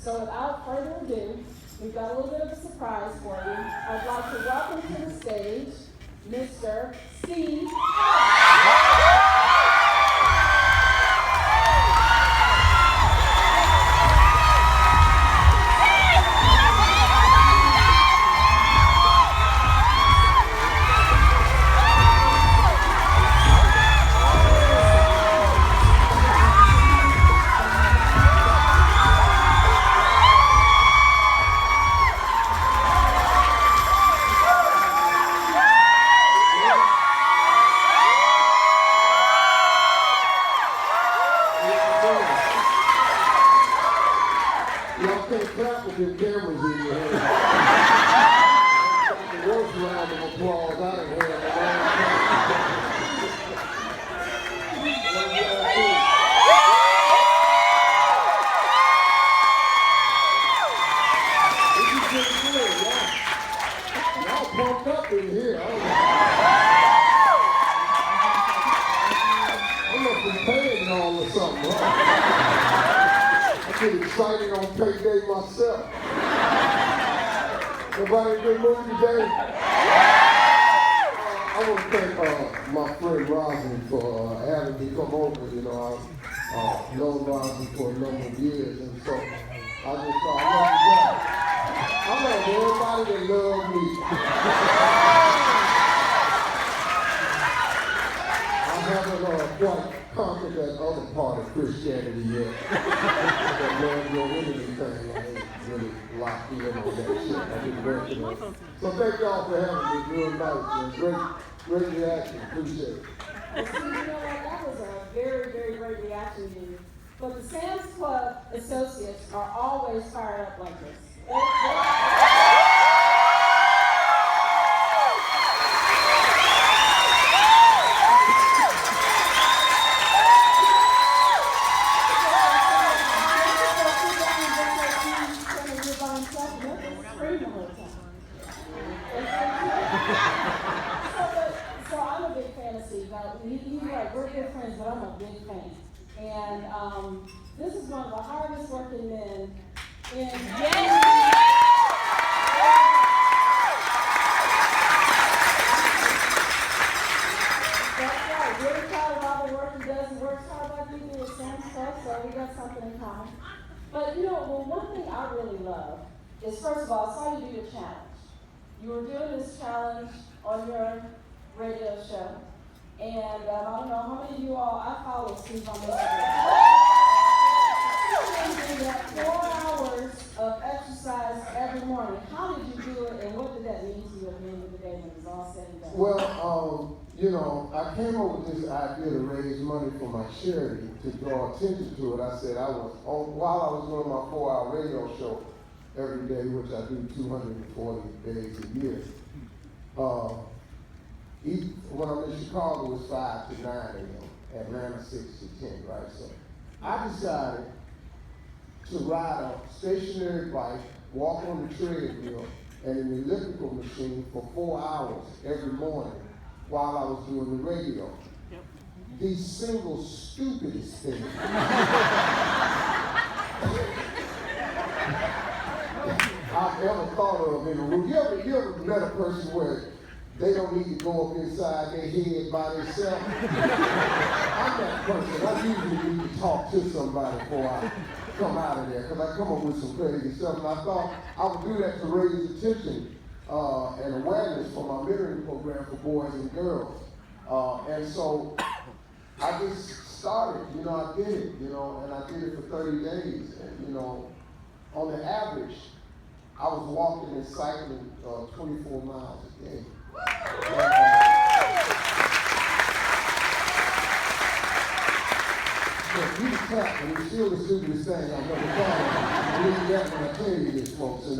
So without further ado, we've got a little bit of a surprise for you. I'd like to welcome to the stage Mr. Steve. Your cameras in your hand. The worst round of applause I done had in a long time. Y'all pumped up in here. I must be paying y'all or something, huh? I get excited on payday myself. Everybody in a good mood today? I want to thank my friend Roslyn for having me come over. You know, I've known Roslyn for a number of years, and so I just thought, I love you guys. I love everybody that loves me. I haven't quite conquered that other part of Christianity yet. That love your enemy thing. I ain't really locked in on that shit. I've been working on it. So thank y'all for having me. Real nice. Great reaction. Appreciate it. Well, Steve, you know what? That was a very, very great reaction to you. But the Sam's Club associates are always fired up like this. So I'm a big fan of Steve. He's like, we're good friends, but I'm a big fan. And this is one of the hardest working men in That's right. Really proud of all the work he does. He works hard like we do with Sam's Club, so we got something in common. But you know, one thing I really love is, first of all, I saw you do your challenge. You were doing this challenge on your radio show, and I don't know how many of you all, I follow Steve on Instagram. You did that 4 hours of exercise every morning. How did you do it, and what did that mean to you at the end of the day when it was all said and done? Well, you know, I came up with this idea to raise money for my charity to draw attention to it. I said while I was doing my 4-hour radio show every day, which I do 240 days a year. When I'm in Chicago, it's 5 to 9 a.m. Atlanta 6 to 10, right? So I decided to ride a stationary bike, walk on the treadmill, and an elliptical machine for 4 hours every morning while I was doing the radio. Yep. The single stupidest thing I've ever thought of in a room. You ever met a person where they don't need to go up inside their head by themselves? I'm that person. I usually need to talk to somebody before I come out of there, because I come up with some crazy stuff. And I thought I would do that to raise attention and awareness for my mentoring program for boys and girls. And so I just started, I did it, and I did it for 30 days. And, on the average, I was walking and cycling 24 miles a day. You clap, and it's still the stupidest thing I've ever done. I believe that when I tell you this, folks. And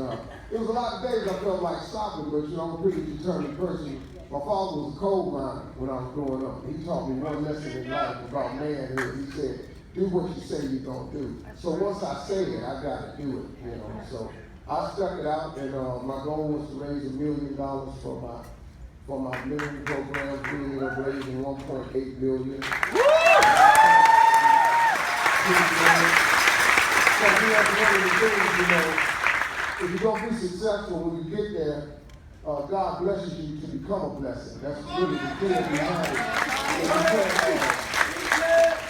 it was a lot of days I felt like stopping, but I'm a pretty determined person. My father was a coal miner when I was growing up. He taught me one lesson in life about manhood. He said, do what you say you're going to do. So once I say it, I got to do it, So I stuck it out, and my goal was to raise $1 million for my mentoring program. We ended up raising $1.8 million. So we have one of the things we if you're going to be successful when you get there, God blesses you to become a blessing. That's really the thing behind it.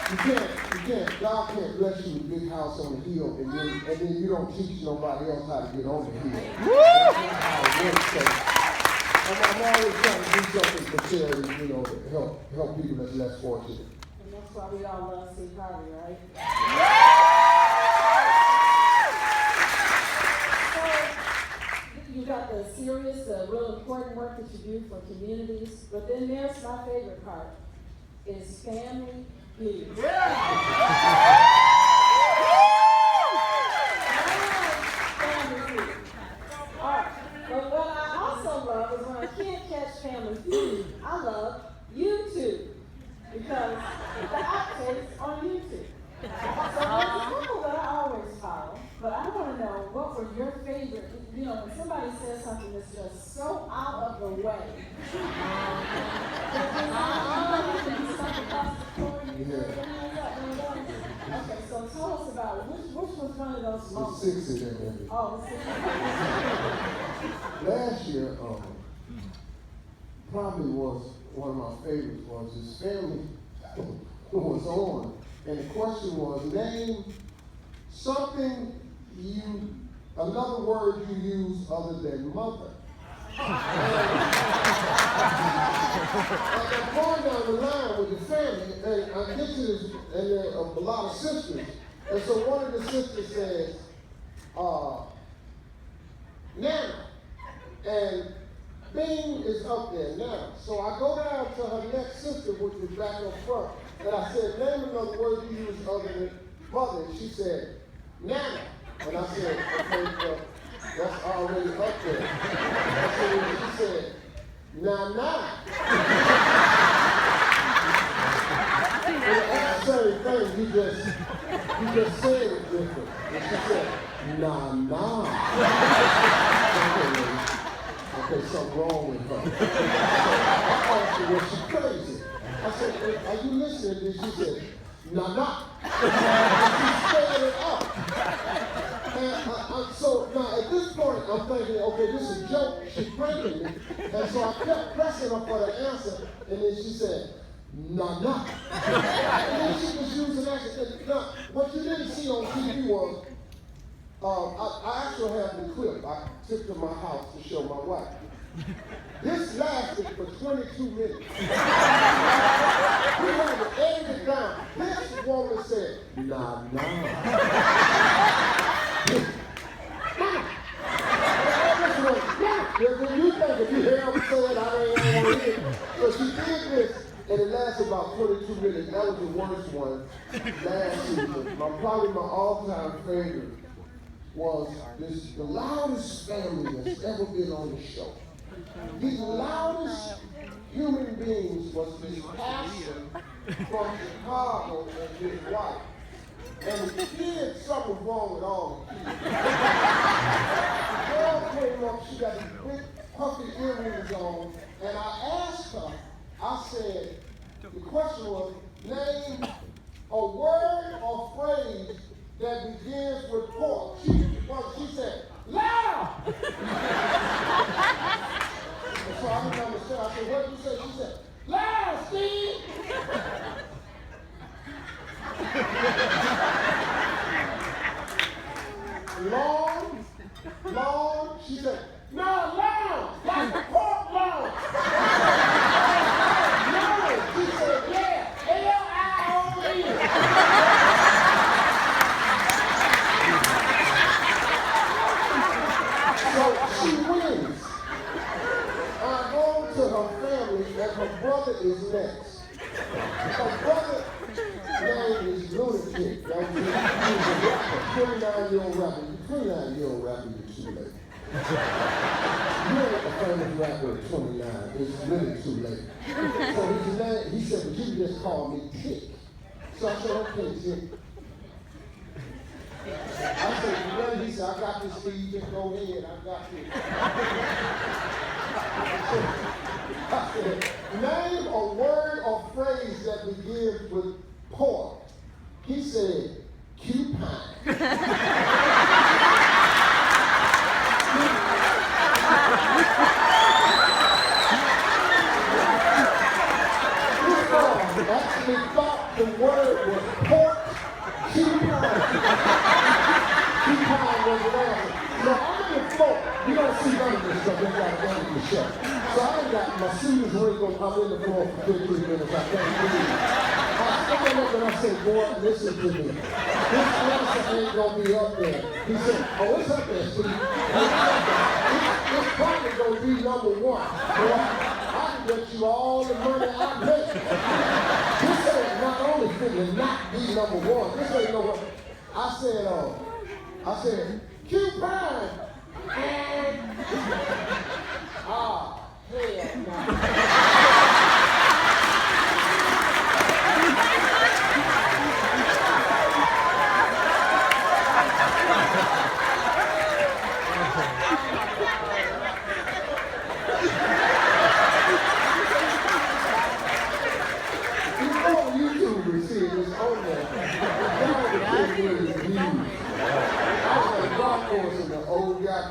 You can't, God can't bless you with a big house on the hill and then you don't teach nobody else how to get on the hill. That's not how it works. So I'm always trying to do something for charity, to help people that's less fortunate. And that's why we all love Steve Harvey, right? You got the serious, the real important work that you do for communities, but then there's my favorite part, is family meetings. Family meetings. All right, but what I also love is when I can't catch family feud, I love YouTube, because the outtakes on YouTube. So there's a couple that I always follow, but I want to know what were your favorite, when somebody says something that's just so out of the way. Okay, so tell us about it. Which was one of those moments? Six of them. Oh, Last year, probably was one of my favorites was his family was on. And the question was, name something another word you use other than mother. And I'm going down the line with the family, and I get to this, and there are a lot of sisters. And so one of the sisters says, Nana. And Bing is up there now. So I go down to her next sister, which was back up front, and I said, name another word you use other than mother. And she said, Nana. And I said, okay, that's already up there. She said, Nana. And that's the same thing, you just said it different. And she said, Nana. Okay, something wrong with her. I asked her, was she crazy? I said, are you listening? And she said, Nana. She spelled it up. And so now at this point, I'm thinking, okay, this is a joke. She's pranking me. And so I kept pressing her for the answer. And then she said, Nana. And then she was using that. Now, what you didn't see on TV was, I actually have the clip I took to my house to show my wife. This lasted for 22 minutes. We had to edit it down. This woman said, nah. When you think if you hear them say it, I ain't want to hear it. So she did this, and it lasted about 22 minutes. That was the worst one last season. Probably my all-time favorite was the loudest family that's ever been on the show. The loudest human beings was this pastor from Chicago and his wife. And the kids, something was wrong with all the kids. The girl came up, she got these big puffy earrings on, and I asked her, I said, the question was, name a word or phrase that begins with pork. She said, loud! So I didn't understand. I said, what did you say? She said, loud, Steve! Long, she said, no, loud! Like the pork loud! No, she said, yeah, L-I-O-E! So she wins. I go to her family and her brother is next. Her brother name is Lunatic. He's a rapper, 29-year-old rapper. 29-year-old rapper, you're too late. You're a famous rapper at 29. It's really too late. So his name, he said, but you can just call me Tick. So I said, okay, Tick. I said, you ready? He said, I got this, Steve. Just go ahead. I got this. I said, name a word or phrase that begins with pork. He said, cupine. Too kind was an answer. No, I'm in the floor. You don't see none of this stuff. They got to end the show. So I ain't got my students ring. I'm in the floor for 15 minutes. I can't believe it. I stand up and I say, boy, listen to me. This answer ain't gonna be up there. He said, oh, it's up there, Steve. It's probably gonna be number one. Boy, I can get you all the money I make. This ain't not only finna not be number one. This ain't no one. I said, Q Prime. And hell no.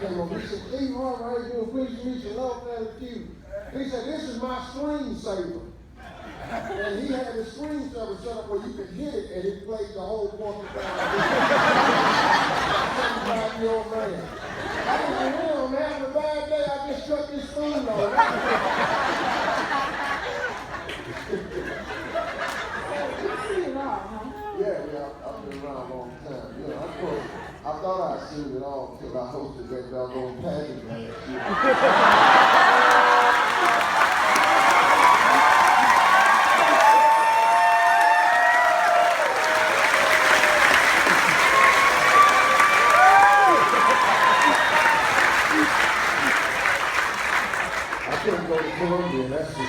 Came over. He said, hey, Harvey, how you doing? Please meet you. Love that you. He said, this is my screensaver. And he had his screensaver set up where you could hit it and it played the whole 75-year-old man. I said, well, I'm having a bad day. I just shut this phone off. Yeah, I've been around a long time. You know, I thought I'd seen it all until I hosted that doggone pageant last year. I couldn't go to Colombia, that's for sure.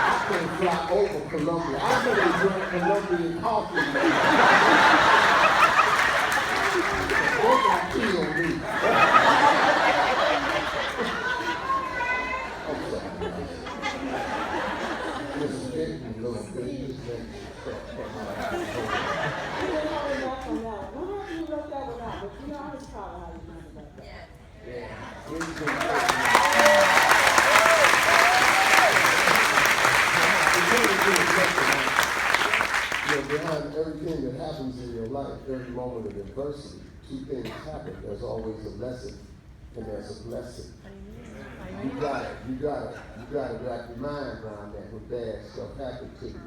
I couldn't fly over Colombia. I could have drank Colombian coffee. Behind everything that happens in your life, every moment of adversity, two things happen. There's always a lesson and there's a blessing. You gotta wrap your mind around that when bad stuff happens to you.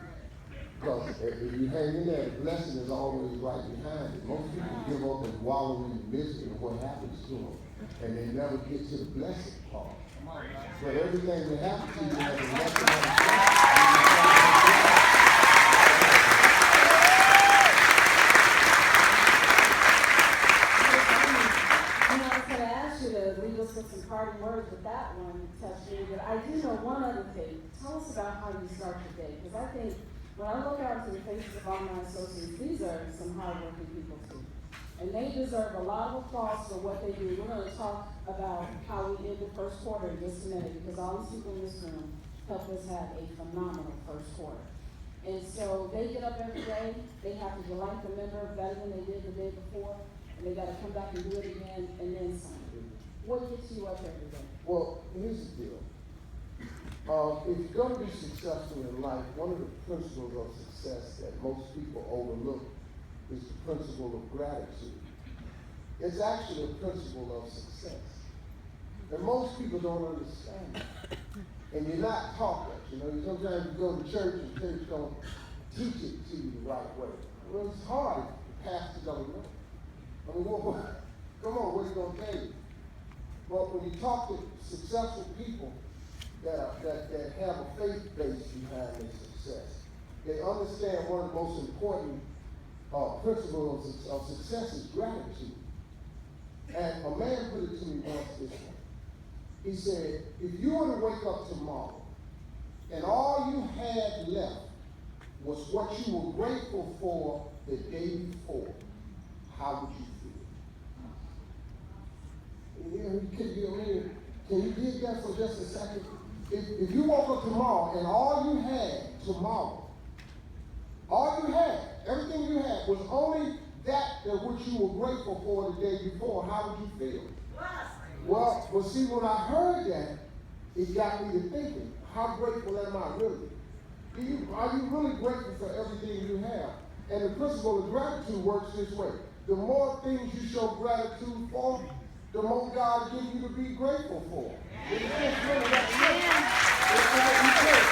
Because if you hang in there, the blessing is always right behind it. Most people give up and wallow in the misery of what happens to them, and they never get to the blessing part. But everything that happens to you has a lesson on it. With some parting words with that one, Tessy, but I do know one other thing. Tell us about how you start your day, because I think when I look out to the faces of all my associates, these are some hardworking people too, and they deserve a lot of applause for what they do. We're going to talk about how we did the first quarter in just a minute, because all these people in this room helped us have a phenomenal first quarter. And so they get up every day, they have to delight the member better than they did the day before, and they got to come back and do it again, and then some. What gets you up every day? Well, here's the deal. If you're going to be successful in life, one of the principles of success that most people overlook is the principle of gratitude. It's actually a principle of success. And most people don't understand it. And you're not taught that. You know, sometimes you go to church and church don't teach it to you the right way. Well, it's hard if the pastor don't know. I mean, come on, what are you going to tell you? But when you talk to successful people that have a faith base behind their success, they understand one of the most important principles of success is gratitude. And a man put it to me once this way. He said, if you were to wake up tomorrow and all you had left was what you were grateful for the day before, how would you feel? Can you dig that for just a second? If you woke up tomorrow and all you had tomorrow, everything you had was only that which you were grateful for the day before, how would you feel? Well, see, when I heard that, it got me to thinking, how grateful am I really? Are you really grateful for everything you have? And the principle of gratitude works this way. the more things you show gratitude for, the more God gives you to be grateful for. It's just really that simple. It's like you said.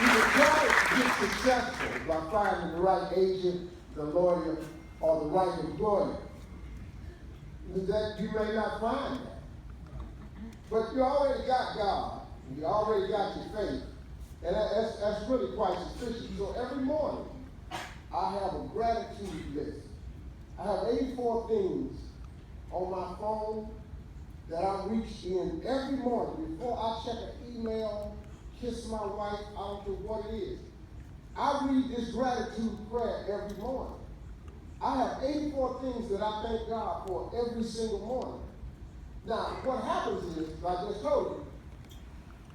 You can try to get successful by finding the right agent, the lawyer, or the right employer. That you may not find that. But you already got God. You already got your faith. And that's really quite sufficient. So every morning, I have a gratitude list. I have 84 things on my phone that I reach in every morning. Before I check an email, kiss my wife, I don't care what it is. I read this gratitude prayer every morning. I have 84 things that I thank God for every single morning. Now, what happens is, like I just told you,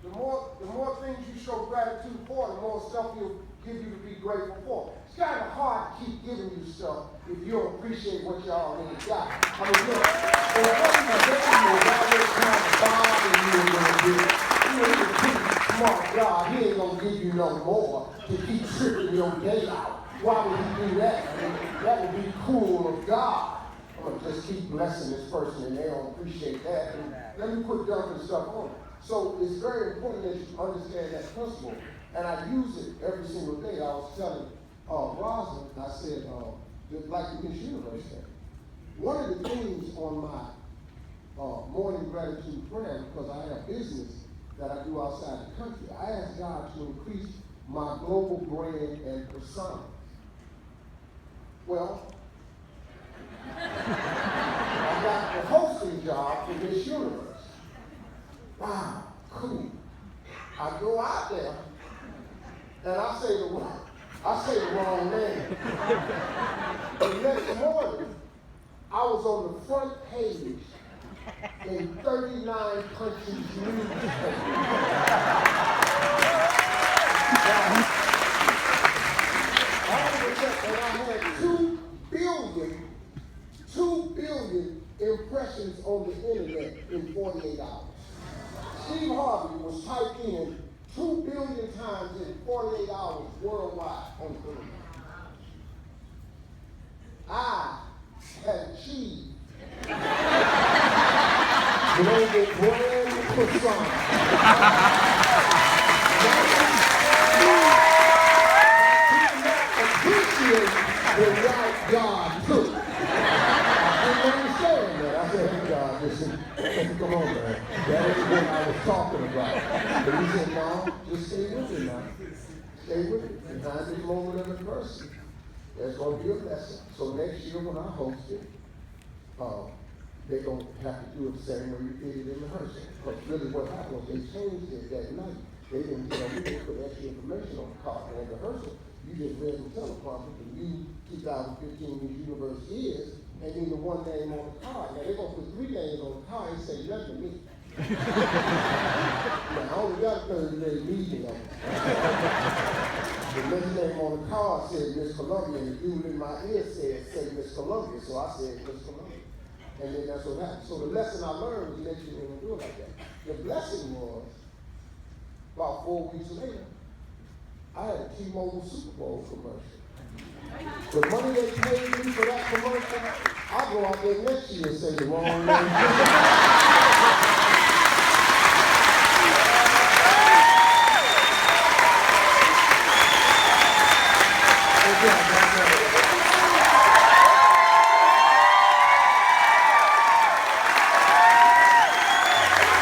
the more things you show gratitude for, the more stuff He'll give you to be grateful for. It's kind of hard to keep giving you stuff if you don't appreciate what you already got. I mean, look, if he's a smart God, He ain't gonna give you no more to keep tripping your day out. Why would He do that? I mean, that would be cruel of God. I'm gonna just keep blessing this person and they don't appreciate that. And let me quit dumping stuff on them. So it's very important that you understand that principle. And I use it every single day. I was telling Rosalind, I said, like the Miss Universe thing. One of the things on my morning gratitude prayer, because I have business that I do outside the country, I ask God to increase my global brand and persona. Well, I got the hosting job for Miss Universe. Wow, cool. I go out there and I say the wrong name. The next morning, I was on the front page in 39 countries newspapers. And I had 2 billion impressions on the internet in 48 hours. Steve Harvey was typed in 2 billion times in 48 hours worldwide on the internet. I had achieved global brand persona. Appreciate the route God took. I didn't understand that. I said, hey, God, listen, come on, man. That ain't what I was talking about. But he said, no, just stay with me now. Stay with me. Behind this moment of adversity, there's going to be a lesson. So next year when I host it, they're going to have to do it the same way you did it in rehearsal. But really what happened was they changed it that night. They didn't, we didn't put extra information on the card in rehearsal. You just read the teleprompter, the new 2015 Miss Universe is, and then the one name on the card. Now they're going to put 3 names on the card and say nothing to me. Now I only got a 30-day meeting on it. The next name on the card said Miss Columbia, and the dude in my ear said, say Miss Columbia, so I said Miss Columbia. And then that's what happened. So the lesson I learned was next year when we do it like that. The blessing was, about 4 weeks later, I had a T-Mobile Super Bowl commercial. The money they paid me for that commercial, I go out there next year and say the wrong name.